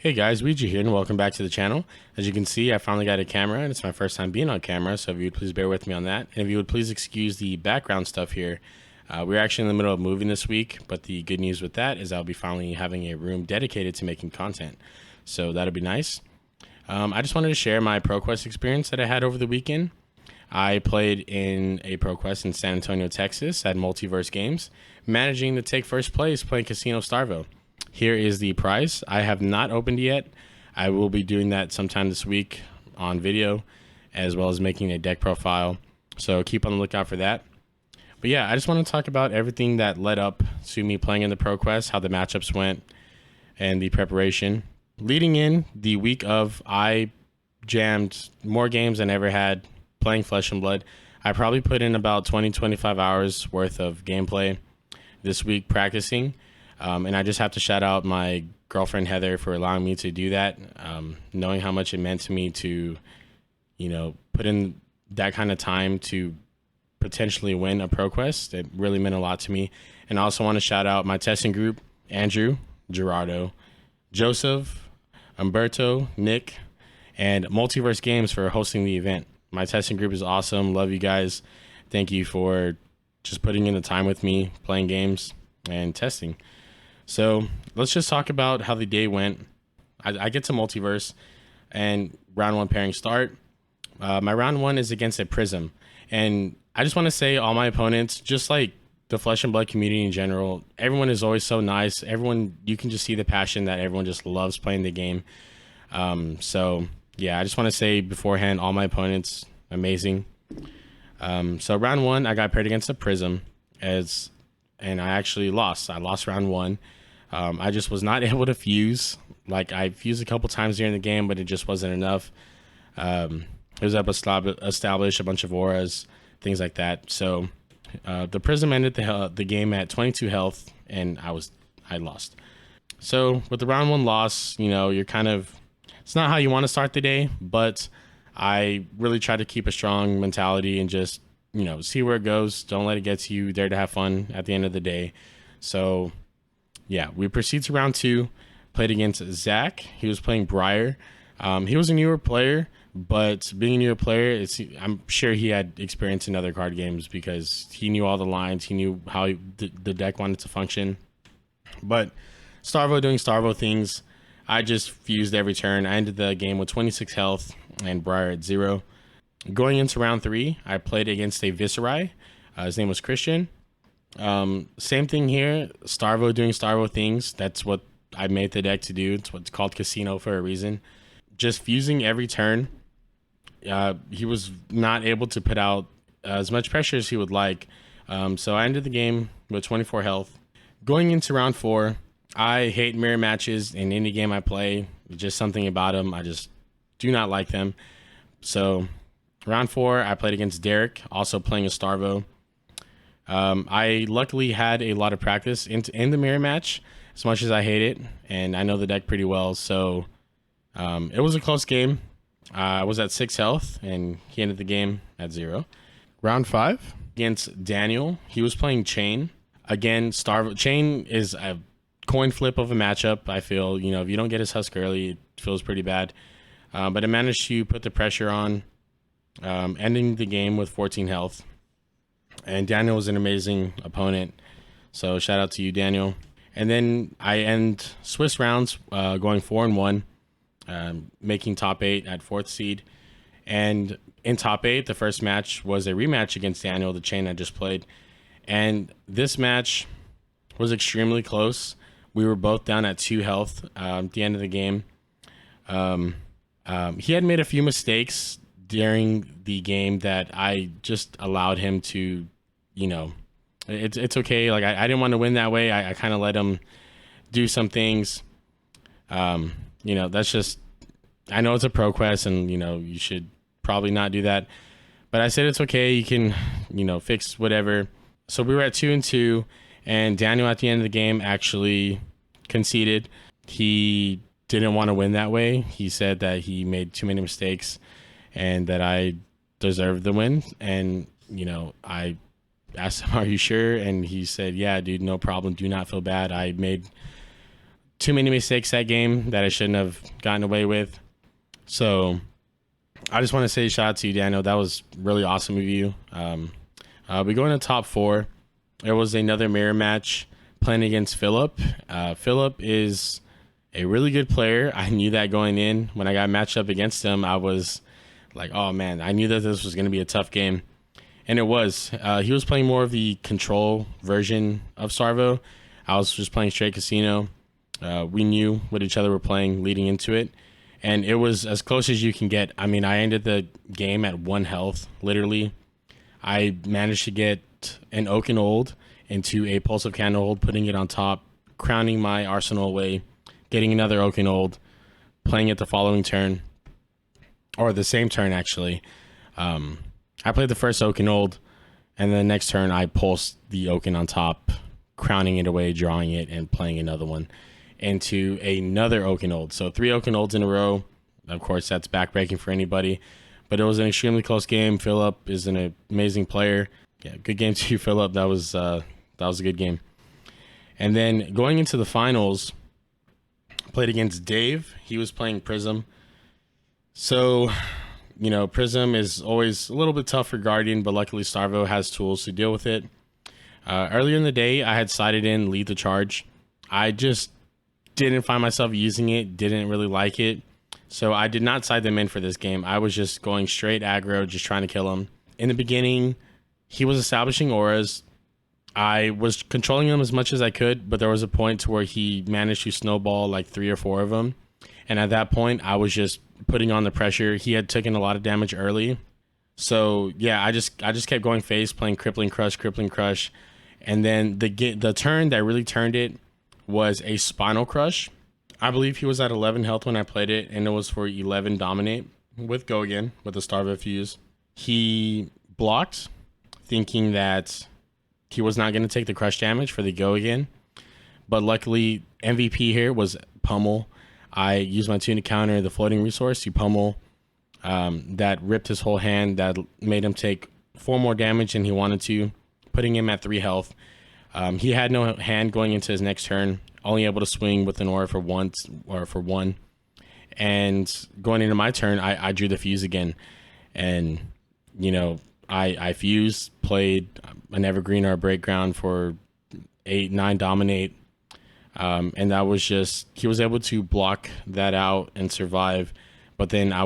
Hey guys, Ouija here and welcome back to the channel. As you can see, I finally got a camera and it's my first time being on camera, so if you would please bear with me on that. And if you would please excuse the background stuff here. We're actually in the middle of moving this week, but the good news with that is I'll be finally having a room dedicated to making content. So that'll be nice. I just wanted to share my ProQuest experience that I had over the weekend. I played in a ProQuest in San Antonio, Texas at Multiverse Games, managing to take first place playing Casino Starvo. Here is the prize. I have not opened yet. I will be doing that sometime this week on video, as well as making a deck profile. So keep on the lookout for that. But yeah, I just want to talk about everything that led up to me playing in the ProQuest, how the matchups went, and the preparation. Leading in the week of, I jammed more games than I ever had playing Flesh and Blood. I probably put in about 20-25 hours worth of gameplay this week practicing. And I just have to shout out my girlfriend Heather for allowing me to do that, knowing how much it meant to me to, put in that kind of time to potentially win a ProQuest. It really meant a lot to me. And I also want to shout out my testing group, Andrew, Gerardo, Joseph, Umberto, Nick, and Multiverse Games for hosting the event. My testing group is awesome. Love you guys. Thank you for just putting in the time with me, playing games and testing. So let's just talk about how the day went. I get to Multiverse and round one pairing start. My round one is against a Prism. And I just want to say all my opponents, just like the Flesh and Blood community in general, everyone is always so nice. Everyone, you can just see the passion that everyone just loves playing the game. So yeah, I just want to say beforehand, all my opponents, amazing. So round one, I got paired against a Prism and I actually lost. I lost round one. I just was not able to fuse. Like, I fused a couple times during the game, but it just wasn't enough. It was able to establish a bunch of auras, things like that. So the Prism ended the game at 22 health, and I lost. So with the round one loss, you're kind of, it's not how you want to start the day, but I really try to keep a strong mentality and just, see where it goes. Don't let it get to you. There to have fun at the end of the day. So yeah, we proceed to round two. Played against Zach. He was playing Briar. He was a newer player, but being a newer player, I'm sure he had experience in other card games because he knew all the lines. He knew how the deck wanted to function. But Starvo doing Starvo things, I just fused every turn. I ended the game with 26 health and Briar at 0. Going into round three, I played against a Viserai. His name was Christian. Same thing here. Starvo doing Starvo things. That's what I made the deck to do. It's what's called Casino for a reason. Just fusing every turn. He was not able to put out as much pressure as he would like. So I ended the game with 24 health. Going into round four, I hate mirror matches in any game I play. Just something about them. I just do not like them. So round four, I played against Derek, also playing a Starvo. I luckily had a lot of practice in the mirror match, as much as I hate it, and I know the deck pretty well. So it was a close game. I was at 6 health, and he ended the game at 0. Round 5 against Daniel. He was playing Chain. Again, Starvo. Chain is a coin flip of a matchup, I feel. If you don't get his Husk early, it feels pretty bad. But I managed to put the pressure on, ending the game with 14 health. And Daniel was an amazing opponent. So shout out to you, Daniel. And then I end Swiss rounds going 4-1, making top 8 at 4th seed. And in top 8, the first match was a rematch against Daniel, the Chain I just played. And this match was extremely close. We were both down at 2 health at the end of the game. He had made a few mistakes during the game that I just allowed him to, it's okay. Like, I didn't want to win that way. I kind of let him do some things. That's just, I know it's a ProQuest and, you should probably not do that. But I said, it's okay. You can, fix whatever. So we were at 2-2, and Daniel at the end of the game actually conceded. He didn't want to win that way. He said that he made too many mistakes and that I deserved the win. And, I asked him, are you sure? And he said, yeah, dude, no problem. Do not feel bad. I made too many mistakes that game that I shouldn't have gotten away with. So I just want to say shout out to you, Daniel. That was really awesome of you. We go into top 4. There was another mirror match playing against Philip. Philip is a really good player. I knew that going in. When I got matched up against him, I was like, oh man, I knew that this was going to be a tough game. And it was. He was playing more of the control version of Sarvo. I was just playing straight casino. We knew what each other were playing leading into it. And it was as close as you can get. I mean, I ended the game at 1 health, literally. I managed to get an Oaken Old into a Pulse of Candlehold, putting it on top, crowning my arsenal away, getting another Oaken Old, playing it the following turn, or the same turn, actually. I played the first Oaken Old, and then the next turn I pulsed the Oaken on top, crowning it away, drawing it, and playing another one into another Oaken Old. So 3 Oaken Olds in a row. Of course, that's backbreaking for anybody, but it was an extremely close game. Philip is an amazing player. Yeah, good game to you, Philip. That was a good game. And then going into the finals, played against Dave. He was playing Prism. So, you know, Prism is always a little bit tough for Guardian, but luckily Starvo has tools to deal with it. Earlier in the day, I had sided in Lead the Charge. I just didn't find myself using it, didn't really like it. So I did not side them in for this game. I was just going straight aggro, just trying to kill him. In the beginning, he was establishing auras. I was controlling him as much as I could, but there was a point to where he managed to snowball like 3 or 4 of them. And at that point, I was just putting on the pressure. He had taken a lot of damage early. So yeah, I just kept going face, playing Crippling Crush. And then the turn that really turned it was a Spinal Crush. I believe he was at 11 health when I played it, and it was for 11 Dominate with Go Again, with the Starvo Fuse. He blocked, thinking that he was not going to take the crush damage for the Go Again. But luckily, MVP here was Pummel. I used my tune to counter the floating resource to Pummel. That ripped his whole hand. That made him take 4 more damage than he wanted to, putting him at 3 health. He had no hand going into his next turn, only able to swing with an aura for 1. And going into my turn, I drew the fuse again. And, you know, I fused, played an Evergreen or a Breakground for 8-9 Dominate. And that was just, he was able to block that out and survive. But then I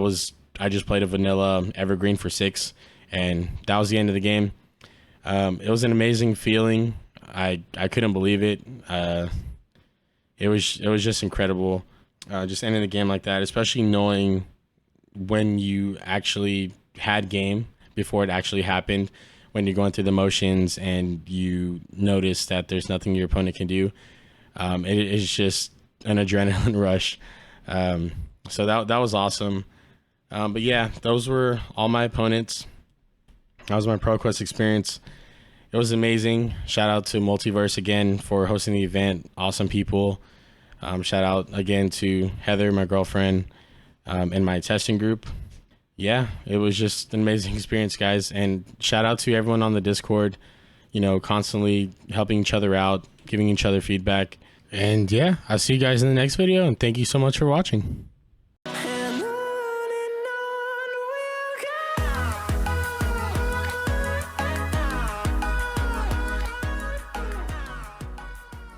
just played a vanilla Evergreen for 6, and that was the end of the game. It was an amazing feeling. I couldn't believe it. It was just incredible. Just ending the game like that, especially knowing when you actually had game before it actually happened, when you're going through the motions and you notice that there's nothing your opponent can do. It is just an adrenaline rush. So that was awesome. But yeah, those were all my opponents. That was my ProQuest experience. It was amazing. Shout out to Multiverse again for hosting the event. Awesome people. Shout out again to Heather, my girlfriend, and my testing group. Yeah, it was just an amazing experience, guys. And shout out to everyone on the Discord, you know, constantly helping each other out, giving each other feedback. And yeah, I'll see you guys in the next video, and thank you so much for watching.